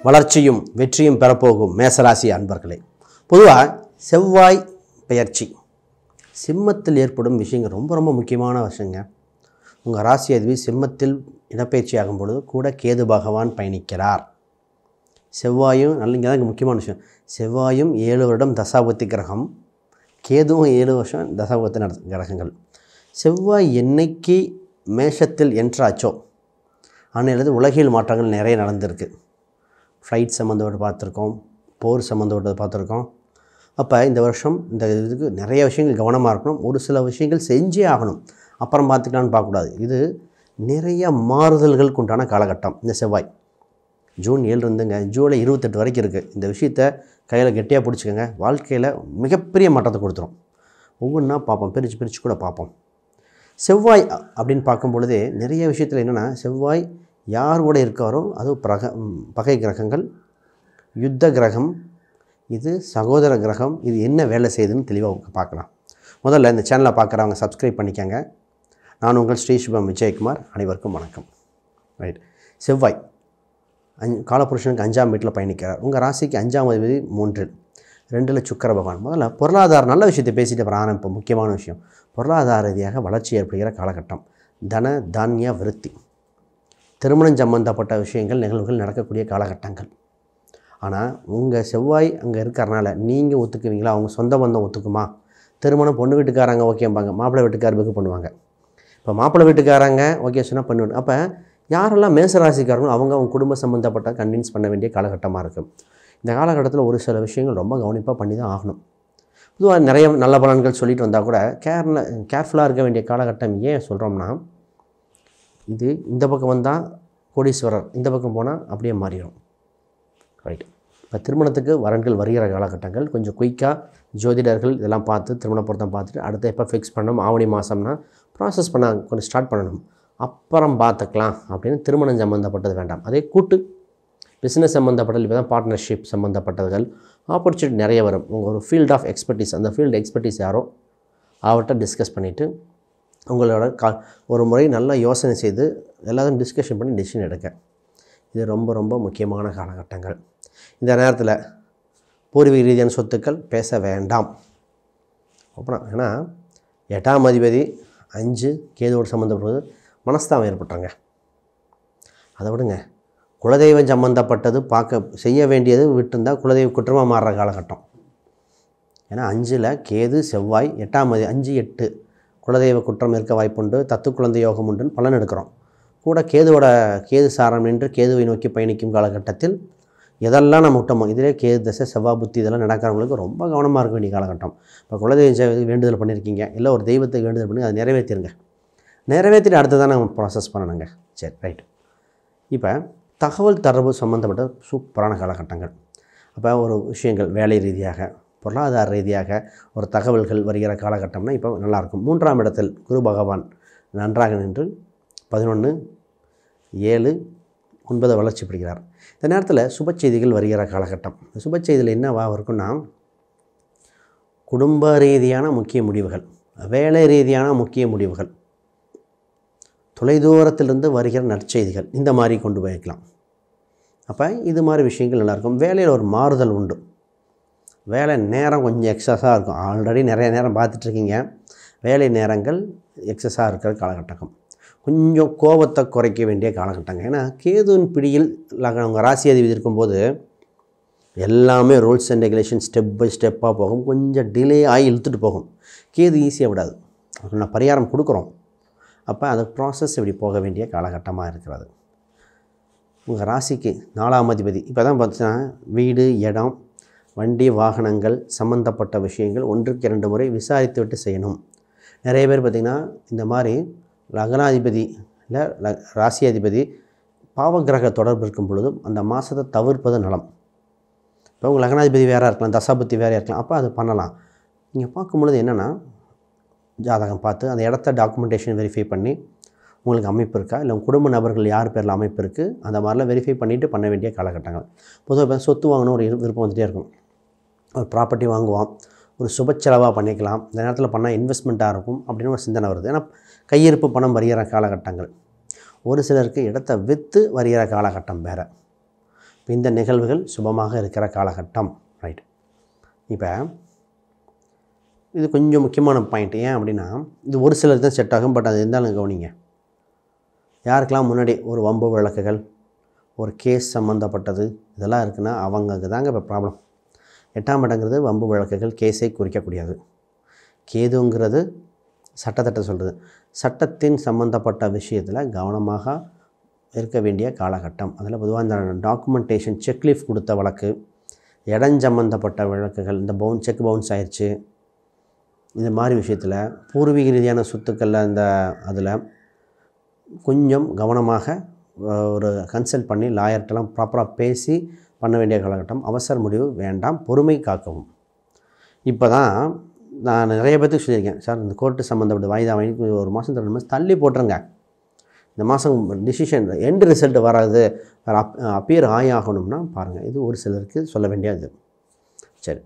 வளர்ச்சியும் வெற்றியும் பெறப்போகும் மேசராசி அன்பர்களே. பொதுவாக செவ்வாய் பெயர்ச்சி சிம்மத்தில் ஏற்படும் விஷயங்கள் ரொம்ப ரொம்ப முக்கியமான விஷயங்க. உங்கள் ராசி அதிபதி சிம்மத்தில் இடப்பெயர்ச்சி ஆகும் பொழுது கூட கேது பகவான் பயணிக்கிறார். செவ்வாயும் இங்கே தான் முக்கியமான விஷயம். செவ்வாயும் 7 வருடம் தசாபுத்தி கிரகம், கேதுவும் 7 வருஷம் தசாபுத்தி கிரகங்கள். செவ்வாய் என்னைக்கு மேஷத்தில் என்றாச்சோ அன்னையிலிருந்து உலகில் மாற்றங்கள் நிறைய நடந்திருக்கு. ஃப்ளைட் சம்மந்தப்பட்டு பார்த்துருக்கோம், போர் சம்மந்தப்பட்டது பார்த்துருக்கோம். அப்போ இந்த வருஷம் இந்த இதுக்கு நிறைய விஷயங்கள் கவனமாக இருக்கணும். ஒரு சில விஷயங்கள் செஞ்சே ஆகணும், அப்புறம் பார்த்துக்கலான்னு பார்க்கக்கூடாது. இது நிறைய மாறுதல்களுக்கு உண்டான காலகட்டம். இந்த செவ்வாய் ஜூன் 7 இருந்துங்க ஜூலை 28 வரைக்கும் இருக்குது. இந்த விஷயத்தை கையில் கெட்டியாக பிடிச்சிக்கோங்க. வாழ்க்கையில் மிகப்பெரிய மாற்றத்தை கொடுத்துரும். ஒவ்வொன்றா பார்ப்போம், பிரித்து கூட பார்ப்போம். செவ்வாய் அப்படின்னு பார்க்கும் பொழுதே நிறைய விஷயத்தில் என்னென்னா, செவ்வாய் யார் கூட இருக்காரோ அது பகை கிரகங்கள், யுத்த கிரகம், இது சகோதர கிரகம், இது என்ன வேலை செய்யுதுன்னு தெளிவாக பார்க்கலாம். முதல்ல இந்த சேனலை பார்க்குறவங்க சப்ஸ்கிரைப் பண்ணிக்கோங்க. நான் உங்கள் ஸ்ரீ சுபம் விஜயகுமார். அனைவருக்கும் வணக்கம். ரைட், செவ்வாய் காலபுருஷனுக்கு 5ஆம் வீட்டில் பயணிக்கிறார். உங்கள் ராசிக்கு 5ஆம் அதிபதி 3, 2ல் சுக்கிர பகவான். முதல்ல பொருளாதார நல்ல விஷயத்தை பேசிட்டு அப்புறம் ஆரம்பிப்போம். முக்கியமான விஷயம், பொருளாதார ரீதியாக வளர்ச்சி ஏற்படுகிற காலகட்டம். தன தானிய விருத்தி, திருமணம் சம்பந்தப்பட்ட விஷயங்கள் நிகழ்வுகள் நடக்கக்கூடிய காலகட்டங்கள். ஆனால் உங்கள் செவ்வாய் அங்கே இருக்கிறனால நீங்கள் ஒத்துக்குவீங்களா? அவங்க சொந்த பந்தம் ஒத்துக்குமா? திருமணம் பொண்ணு வீட்டுக்காரங்க ஓகேம்பாங்க, மாப்பிள்ளை வீட்டுக்காரர் புக்கு பண்ணுவாங்க. இப்போ மாப்பிள்ளை வீட்டுக்காரங்க ஓகே சொன்னால் பண்ணுவேன். அப்போ யாரெல்லாம் மேசராசிக்காரங்களோ அவங்க குடும்ப சம்மந்தப்பட்ட கன்வின்ஸ் பண்ண வேண்டிய காலகட்டமாக இருக்கும். இந்த காலகட்டத்தில் ஒரு சில விஷயங்கள் ரொம்ப கவனிப்பாக பண்ணி தான் ஆகணும். பொதுவாக நிறைய நல்ல பலன்கள் சொல்லிட்டு வந்தால் கூட கேர்ஃபுல்லாக இருக்க வேண்டிய காலகட்டம். ஏன் சொல்கிறோம்னா, இது இந்த பக்கம் வந்தால் கோடீஸ்வரர், இந்த பக்கம் போனால் அப்படியே மாறிடும். ரைட், இப்போ திருமணத்துக்கு வரன்கள் வருகிற காலகட்டங்கள். கொஞ்சம் குயிக்காக ஜோதிடர்கள் இதெல்லாம் பார்த்து திருமண பொருத்தம் பார்த்துட்டு அடுத்த எப்போ ஃபிக்ஸ் பண்ணணும், ஆவணி மாதம்னா ப்ராசஸ் பண்ண கொஞ்சம் ஸ்டார்ட் பண்ணணும், அப்புறம் பார்த்துக்கலாம் அப்படின்னு திருமணம் சம்மந்தப்பட்டது வேண்டாம். அதே கூட்டு பிஸ்னஸ் சம்மந்தப்பட்டது, இப்போ தான் பார்ட்னர்ஷிப் சம்மந்தப்பட்டதுகள் ஆப்பர்ச்சுனிட்டி நிறைய வரும். உங்கள் ஒரு ஃபீல்ட் ஆஃப் எக்ஸ்பர்டீஸ், அந்த ஃபீல்டு எக்ஸ்பர்டீஸ் யாரோ அவர்கிட்ட டிஸ்கஸ் பண்ணிவிட்டு உங்களோட ஒரு முறை நல்லா யோசனை செய்து எல்லாத்தையும் டிஸ்கஷன் பண்ணி டெசிஷன் எடுக்க. இது ரொம்ப ரொம்ப முக்கியமான காலகட்டங்கள். இந்த நேரத்தில் பூர்வீக ரீதியான சொத்துக்கள் பேச வேண்டாம். அப்புறம் ஏன்னா 8ஆம் அதிபதி 5 கேதுவோடு சம்மந்தப்படுவது மனஸ்தாபம் ஏற்பட்டாங்க. அதை விடுங்க, குலதெய்வம் சம்மந்தப்பட்டது செய்ய வேண்டியது விட்டுருந்தால் குலதெய்வ குற்றமாக மாறுற காலகட்டம். ஏன்னா 5ல் கேது செவ்வாய், 8ஆம் அதிபதி 5, 8 குலதெய்வ குற்றம் இருக்க வாய்ப்புண்டு, தத்து குழந்தை யோகம் உண்டுன்னு பலன் எடுக்கிறோம். கூட கேது சாரம் நின்று கேதுவை நோக்கி பயணிக்கும் காலகட்டத்தில் எதெல்லாம் நம்ம விட்டோமோ, இதிலே கேது தசை செவ்வாய் புத்தி இதெல்லாம் நடக்கிறவங்களுக்கு ரொம்ப கவனமாக இருக்க வேண்டிய காலகட்டம். இப்போ குலதெய்வ வேண்டுதல் பண்ணியிருக்கீங்க, இல்லை ஒரு தெய்வத்தை வேண்டுதல் பண்ணி அதை நிறைவேற்றிடுங்க. நிறைவேற்றிட்டு அடுத்து தான் நம்ம ப்ராசஸ் பண்ணணுங்க. சரி, ரைட். இப்போ தகவல் தொடர்பு சம்மந்தப்பட்ட சூப்பரான காலகட்டங்கள். அப்போ ஒரு விஷயங்கள் வேலை ரீதியாக பொருளாதார ரீதியாக ஒரு தகவல்கள் வருகிற காலகட்டம்னா இப்போ நல்லாயிருக்கும். 3ஆம் இடத்தில் குரு பகவான் நன்றாக நின்று 11, 7, 9 வளர்ச்சி பெறுகிறார். இந்த நேரத்தில் சுப செய்திகள் வருகிற காலகட்டம். சுப செய்தியில் என்னவா இருக்குன்னா, குடும்ப ரீதியான முக்கிய முடிவுகள், வேலை ரீதியான முக்கிய முடிவுகள், தொலைதூரத்திலிருந்து வருகிற நற்செய்திகள், இந்த மாதிரி கொண்டு போய்க்கலாம். அப்போ இது மாதிரி விஷயங்கள் நல்லாயிருக்கும். வேலையில் ஒரு மாறுதல் உண்டு. வேலை நேரம் கொஞ்சம் எக்ஸஸாக இருக்கும். ஆல்ரெடி நிறைய நேரம் பார்த்துட்ருக்கீங்க. வேலை நேரங்கள் எக்ஸஸாக இருக்கிற காலகட்டம். கொஞ்சம் கோபத்தை குறைக்க வேண்டிய காலகட்டங்க. ஏன்னா கேதுவின் பிடியில் உங்கள் ராசி அதிபதி இருக்கும்போது எல்லாமே rules and regulation step by ஸ்டெப்பாக போகும். கொஞ்சம் டிலே ஆகி இழுத்துட்டு போகும். கேது ஈஸியாக விடாது. நான் பரிகாரம் கொடுக்குறோம். அப்போ அது ப்ராசஸ் இப்படி போக வேண்டிய காலகட்டமாக இருக்கிறது. உங்கள் ராசிக்கு 4ஆம் அதிபதி இப்போ தான் பார்த்தீங்கன்னா வீடு, இடம், வண்டி, வாகனங்கள் சம்மந்தப்பட்ட விஷயங்கள் 1க்கு 2 முறை விசாரித்து விட்டு செய்யணும். நிறைய பேர் பார்த்திங்கன்னா இந்த மாதிரி லக்னாதிபதி இல்லை ராசி அதிபதி பாவகிரக தொடர்பு இருக்கும் பொழுதும் அந்த மாதத்தை தவிர்ப்பது நலம். இப்போ உங்கள் லக்னாதிபதி வேறு இருக்கலாம், தசாபுத்தி வேறு இருக்கலாம். அப்போ அது பண்ணலாம். நீங்கள் பார்க்கும்பொழுது என்னென்னா, ஜாதகம் பார்த்து அந்த இடத்த டாக்குமெண்டேஷன் வெரிஃபை பண்ணி உங்களுக்கு அமைப்பு இருக்கா, இல்லை உங்கள் குடும்ப நபர்கள் யார் பேரில் அமைப்பு இருக்குது, அந்த மாதிரிலாம் வெரிஃபை பண்ணிவிட்டு பண்ண வேண்டிய காலகட்டங்கள். பொதுவாக சொத்து வாங்கணும் ஒரு விருப்பம் வந்துகிட்டே இருக்கும். ஒரு ப்ராப்பர்ட்டி வாங்குவோம், ஒரு சுப செலவாக பண்ணிக்கலாம், இந்த நேரத்தில் பண்ணால் இன்வெஸ்ட்மெண்ட்டாக இருக்கும் அப்படின்னு ஒரு சிந்தனை வருது. ஏன்னா கையிருப்பு பணம் வருகிற காலகட்டங்கள். ஒரு சிலருக்கு இடத்தை விற்று வருகிற காலகட்டம் வேறு. இந்த நிகழ்வுகள் சுபமாக இருக்கிற காலகட்டம். ரைட். இப்போ இது கொஞ்சம் முக்கியமான பாயிண்ட். ஏன் அப்படின்னா இது ஒரு சிலர் தான் செட் ஆகும். பட் அது இருந்தாலும் கவனிங்க. யாருக்கெல்லாம் முன்னாடி ஒரு வம்பு வழக்குகள், ஒரு கேஸ் சம்மந்தப்பட்டது இதெல்லாம் இருக்குன்னா அவங்களுக்கு தாங்க இப்போ ப்ராப்ளம். 8ஆம் இடங்கிறது வம்பு வழக்குகள், கேஸை குறிக்கக்கூடியது. கேதுங்கிறது சட்டத்திட்ட சொல்கிறது. சட்டத்தின் சம்மந்தப்பட்ட விஷயத்தில் கவனமாக இருக்க வேண்டிய காலகட்டம். அதில் பொதுவாக இந்த டாக்குமெண்டேஷன் செக்லீஃப் கொடுத்த வழக்கு, இடஞ்சம்பந்தப்பட்ட வழக்குகள், இந்த செக் பவுன்ஸ் ஆயிடுச்சு, இந்த மாதிரி விஷயத்தில் பூர்வீக ரீதியான சொத்துக்களில் இந்த அதில் கொஞ்சம் கவனமாக ஒரு கன்சல்ட் பண்ணி லாயர்கிட்டலாம் ப்ராப்பராக பேசி பண்ண வேண்டிய காலகட்டம். அவசர முடிவு வேண்டாம், பொறுமை காக்கவும். இப்போ தான் நான் நிறைய பேர்த்துக்கு சொல்லியிருக்கேன், சார் இந்த கோர்ட்டு சம்மந்தப்பட்ட வாய்தா வாங்கி ஒரு மாதம் 2 மாதம் தள்ளி போட்டுருங்க. இந்த மாதம் டிசிஷன் எண்ட் ரிசல்ட் வராது, அப்பியர் ஆகணும்னா பாருங்கள். இது ஒரு சிலருக்கு சொல்ல வேண்டியது. சரி,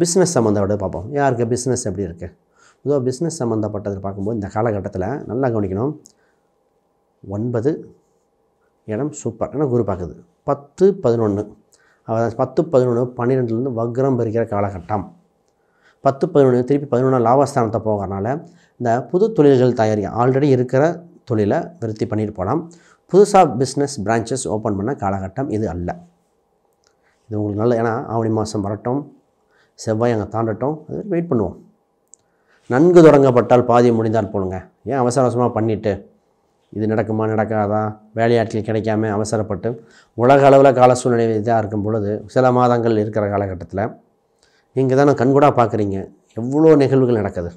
பிஸ்னஸ் சம்மந்தப்பட்ட பார்ப்போம். யாருக்கு பிஸ்னஸ் எப்படி இருக்குது? பொதுவாக பிஸ்னஸ் சம்மந்தப்பட்டது பார்க்கும்போது இந்த காலகட்டத்தில் நல்லா கவனிக்கணும். 9 இடம் சூப்பர், ஏன்னா குரு பார்க்குது. 10, 11 10, 11, 12லேருந்து வக்ரம் பெறுகிற காலகட்டம். 10, 11 திருப்பி 11 லாபஸ்தானத்தை போகிறனால இந்த புது தொழில்கள் தயாரிக்க ஆல்ரெடி இருக்கிற தொழிலை விருத்தி பண்ணிட்டு போகலாம். புதுசாக பிஸ்னஸ் பிரான்ச்சஸ் ஓப்பன் பண்ண காலகட்டம் இது அல்ல. இது உங்களுக்கு நல்ல, ஏன்னா ஆவணி மாதம் வரட்டும், செவ்வாய் அங்கே தாண்டட்டும், அது வெயிட் பண்ணுவோம். நன்கு தொடங்கப்பட்டால் பாதி முடிந்தால் போலுங்க. ஏன் அவசர அவசரமாக பண்ணிவிட்டு இது நடக்குமா நடக்காதா, வேலையாட்கள் கிடைக்காம அவசரப்பட்டு உலக அளவில் கால சூழ்நிலை இதாக இருக்கும் பொழுது சில மாதங்கள் இருக்கிற காலகட்டத்தில் நீங்கள் தானே கண்கூடாக பார்க்குறீங்க எவ்வளோ நிகழ்வுகள் நடக்குது.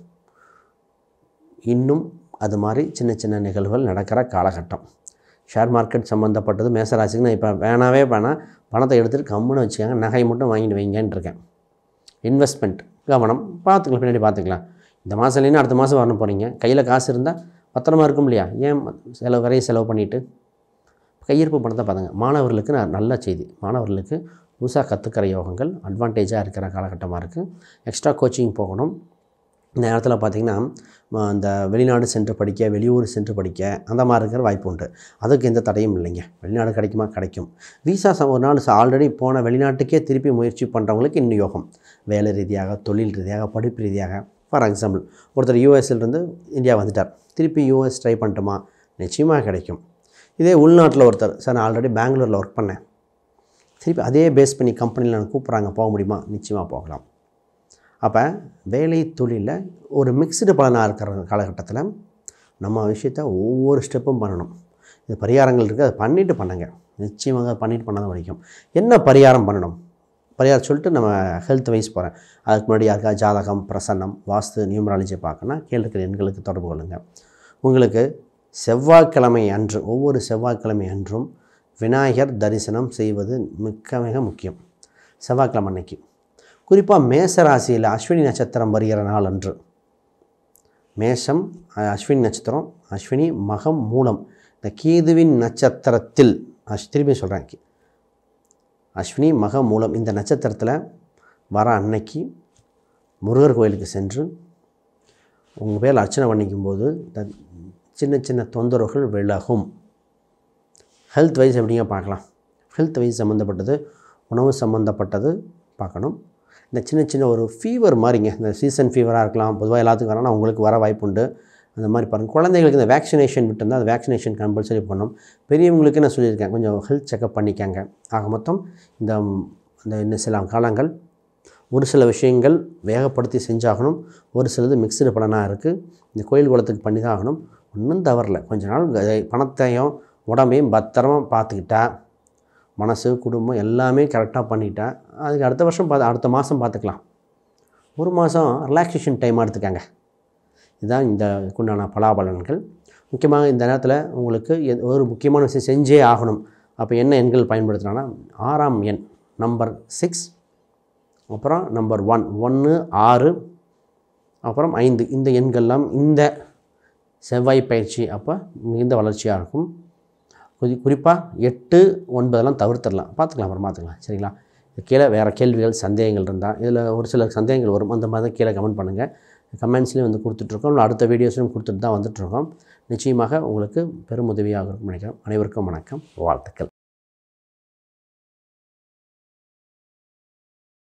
இன்னும் அது மாதிரி சின்ன சின்ன நிகழ்வுகள் நடக்கிற காலகட்டம். ஷேர் மார்க்கெட் சம்மந்தப்பட்டது மேசராசிக்கு நான் இப்போ வேணாவே பணத்தை எடுத்துகிட்டு கம்முன்னு வச்சுக்காங்க, நகை மட்டும் வாங்கிட்டு வைங்கன்னு இருக்கேன். இன்வெஸ்ட்மெண்ட் கவனம், பார்த்துக்கலாம், பின்னாடி பார்த்துக்கலாம். இந்த மாதம் இல்லைன்னா அடுத்த மாதம் வரணும் போகிறீங்க. கையில் காசு இருந்தால் பத்திரமா இருக்கும் இல்லையா? ஏன் வரைய செலவு பண்ணிவிட்டு கையிருப்பு பணத்தை பார்த்துங்க. மாணவர்களுக்கு நல்ல செய்தி. மாணவர்களுக்கு புதுசாக கற்றுக்கிற யோகங்கள் அட்வான்டேஜாக இருக்கிற காலகட்டமாக இருக்குது. எக்ஸ்ட்ரா கோச்சிங் போகணும். இந்த நேரத்தில் பார்த்திங்கன்னா இந்த வெளிநாடு சென்று படிக்க, வெளியூர் சென்று படிக்க அந்த மாதிரி இருக்கிற வாய்ப்பு உண்டு. அதுக்கு எந்த தடையும் இல்லைங்க. வெளிநாடு கிடைக்குமா? கிடைக்கும். விசா ஒரு நாள் ஆல்ரெடி போன வெளிநாட்டுக்கே திருப்பி முயற்சி பண்ணுறவங்களுக்கு இன்னும் யோகம். வேலை ரீதியாக, தொழில் ரீதியாக, படிப்பு ரீதியாக. ஃபார் எக்ஸாம்பிள் ஒருத்தர் யூஎஸ்லேருந்து இந்தியா வந்துட்டார், திருப்பி யூஎஸ் ட்ரை பண்ணட்டுமா? நிச்சயமாக கிடைக்கும். இதே உள்நாட்டில் ஒருத்தர், சார் நான் ஆல்ரெடி பெங்களூரில் ஒர்க் பண்ணேன், திருப்பி அதே பேஸ் பண்ணி கம்பெனியில் நான் கூப்பிட்றாங்க, போக முடியுமா? நிச்சயமாக போகலாம். அப்போ வேலை தொழிலில் ஒரு மிக்சடு பலனாக இருக்கிற காலகட்டத்தில் நம்ம விஷயத்தை ஒவ்வொரு ஸ்டெப்பும் பண்ணணும். இது பரிகாரங்கள் இருக்குது, அதை பண்ணிவிட்டு பண்ணுங்க. நிச்சயமாக பண்ணிட்டு பண்ணாதான் வரைக்கும். என்ன பரிகாரம் பண்ணணும்? பரிகாரம் சொல்லிட்டு நம்ம ஹெல்த் வைஸ் போகிறேன். அதுக்கு முன்னாடி யாருக்கா ஜாதகம், பிரசன்னம், வாஸ்து, நியூமராலஜி பார்க்கணும்னா கீழே இருக்கிற எண்களுக்கு தொடர்பு கொள்ளுங்கள். உங்களுக்கு செவ்வாய்க்கிழமை அன்று, ஒவ்வொரு செவ்வாய்க்கிழமை அன்றும் விநாயகர் தரிசனம் செய்வது மிக மிக முக்கியம். செவ்வாய்க்கிழமை அன்னைக்கு குறிப்பாக மேச ராசியில் அஸ்வினி நட்சத்திரம் வருகிற நாள் அன்று, மேஷம் அஸ்வினி நட்சத்திரம், அஸ்வினி மகம் மூலம், இந்த கேதுவின் நட்சத்திரத்தில் திரும்பி சொல்கிறேன், அஸ்வினி மகம் மூலம் இந்த நட்சத்திரத்தில் வர அன்னைக்கு முருகர் கோயிலுக்கு சென்று உங்கள் பேரில் அர்ச்சனை பண்ணிக்கும்போது சின்ன சின்ன தொந்தரவுகள் விலகும். ஹெல்த் வைஸ் எப்படிங்க பார்க்கலாம்? ஹெல்த் வைஸ் சம்மந்தப்பட்டது, உணவு சம்மந்தப்பட்டது பார்க்கணும். இந்த சின்ன சின்ன ஒரு ஃபீவர் மாதிரிங்க, இந்த சீசன் ஃபீவராக இருக்கலாம், பொதுவாக எல்லாத்துக்கும் வரணும், அவங்களுக்கு வர வாய்ப்பு உண்டு. அந்த மாதிரி பாருங்கள். குழந்தைங்களுக்கு இந்த வேக்சினேஷன் விட்டுருந்தால் அந்த வேக்சினேஷன் கம்பல்சரி பண்ணணும். பெரியவங்களுக்கு நான் சொல்லியிருக்கேன், கொஞ்சம் ஹெல்த் செக்கப் பண்ணிக்கங்க. ஆக மொத்தம் இந்த இன்னும் சில காலங்கள் ஒரு சில விஷயங்கள் வேகப்படுத்தி செஞ்சாகணும், ஒரு சிலது மிக்சடு பலனாக இருக்குது. இந்த கோயில் குளத்துக்கு பண்ணி தான் ஆகணும். ஒன்றும் தவறல. கொஞ்ச நாள் பணத்தையும் உடம்பையும் பத்திரமாக பார்த்துக்கிட்டா, மனசு குடும்பம் எல்லாமே கரெக்டாக பண்ணிட்டா, அதுக்கு அடுத்த வருஷம் அடுத்த மாதம் பார்த்துக்கலாம். ஒரு மாதம் ரிலாக்ஸேஷன் டைமாக எடுத்துக்காங்க. இதுதான் இந்த உண்டான பலாபலன்கள். முக்கியமாக இந்த நேரத்தில் உங்களுக்கு ஒரு முக்கியமான விஷயம் செஞ்சே ஆகணும். அப்போ என்ன எண்கள் பயன்படுத்தினா, 6ஆம் எண் நம்பர் 6, அப்புறம் நம்பர் 1, 6, அப்புறம் 5, இந்த எண்கள்லாம் இந்த செவ்வாய் பயிற்சி அப்போ மிகுந்த வளர்ச்சியாக இருக்கும். குறிப்பாக 8, 9 தவிர்த்துடலாம், பார்த்துக்கலாம், அப்புறம் பார்த்துக்கலாம். சரிங்களா? கீழே வேறு கேள்விகள், சந்தேகங்கள் இருந்தால், இதில் ஒரு சில சந்தேகங்கள் வரும், அந்த மாதிரி தான் கீழே கமெண்ட் பண்ணுங்கள். கமெண்ட்ஸ்லேயும் வந்து கொடுத்துட்ருக்கோம், இல்லை அடுத்த வீடியோஸ்லையும் கொடுத்துட்டு தான் வந்துட்டுருக்கோம். நிச்சயமாக உங்களுக்கு பெரும் உதவியாக இருக்கும் நினைக்கிறேன். அனைவருக்கும் வணக்கம், வாழ்த்துக்கள்.